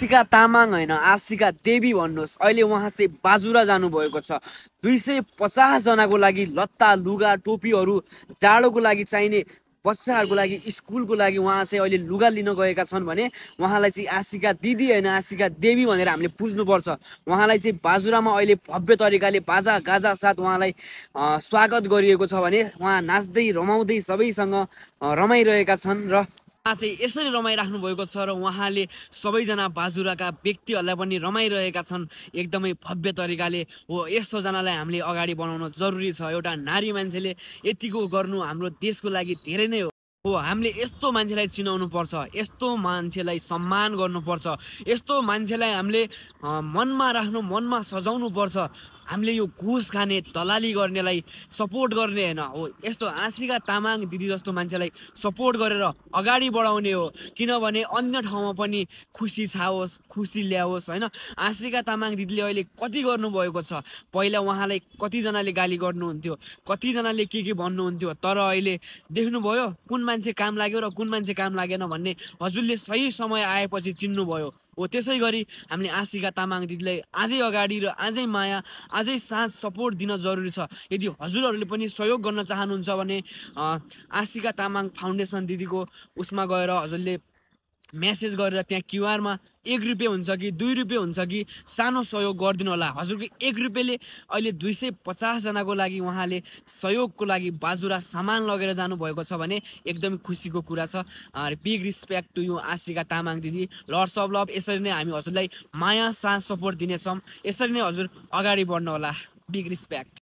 आशिका तामाङ होइन आशिका देवी भन्नुहोस् अहिले उहाँ चाहिँ बाजुरा जानुभएको छ 250 जनाको लागि लत्ता लुगा टोपीहरू जाडोको लागि चाहिने बच्चाहरूको लागि स्कुलको लागि उहाँ चाहिँ अहिले लुगा लिन गएका छन् भने उहाँलाई चाहिँ आशिका दिदी होइन आशिका देवी भनेर हामीले पुज्नुपर्छ। उहाँलाई चाहिँ बाजुरामा अहिले भव्य तरिकाले बाजा गाजा साथ उहाँलाई स्वागत गरिएको छ भने उहाँ नाच्दै रमाउँदै सबैसँग रमाइरहेका छन् र उहाँ चाहिँ यसरी रमाइराख्नु भएको छ र उहाँले सबैजना बाजुराका व्यक्तिहरूलाई पनि रमाइरहेका छन् एकदमै भव्य तरिकाले। हो यस्तोजनालाई हामीले अगाडि बढाउन जरुरी छ। एउटा नारी मान्छेले यतिको गर्नु हाम्रो देशको लागि धेरै नै हो। हामीले यस्तो मान्छेलाई चिनाउनु पर्छ, यस्तो मान्छेलाई सम्मान गर्नुपर्छ, यस्तो मान्छेलाई हामीले मनमा राख्नु मनमा सजाउनु पर्छ। हामीले यो घुस खाने दलाली गर्नेलाई सपोर्ट गर्ने होइन हो यस्तो आशिका तामाङ दिदी जस्तो मान्छेलाई सपोर्ट गरेर अगाडि बढाउने हो। किनभने अन्य ठाउँमा पनि खुसी छाओस् खुसी ल्याओस् होइन। आशिका तामाङ दिदीले अहिले कति गर्नुभएको छ। पहिला उहाँलाई कतिजनाले गाली गर्नुहुन्थ्यो, कतिजनाले के भन्नुहुन्थ्यो, तर अहिले देख्नुभयो कुन मान्छे काम लाग्यो र कुन मान्छे काम लागेन भन्ने हजुरले सही समय आएपछि चिन्नुभयो हो। त्यसै गरी हामीले आशिका तामाङ दिदीलाई अझै अगाडि र अझै माया अझै साथ सपोर्ट दिन जरुरी छ। यदि हजुरहरूले पनि सहयोग गर्न चाहनुहुन्छ भने आशिका तामाङ फाउन्डेसन दिदीको उसमा गएर हजुरले मेसेज गरेर त्यहाँ क्युआरमा 1 रुपियाँ हुन्छ कि 2 रुपियाँ हुन्छ कि सानो सहयोग गरिदिनु होला। हजुरको 1 रुपियाँले अहिले 250 जनाको लागि उहाँले सहयोगको लागि बाजुरा सामान लगेर जानुभएको छ भने एकदमै खुसीको कुरा छ। Big respect to you Ashika Tamang दिदी, लर्ड्स अफ लभ। यसरी नै हामी हजुरलाई माया साथ सपोर्ट दिनेछौँ। यसरी नै हजुर अगाडि बढ्नु होला। Big respect.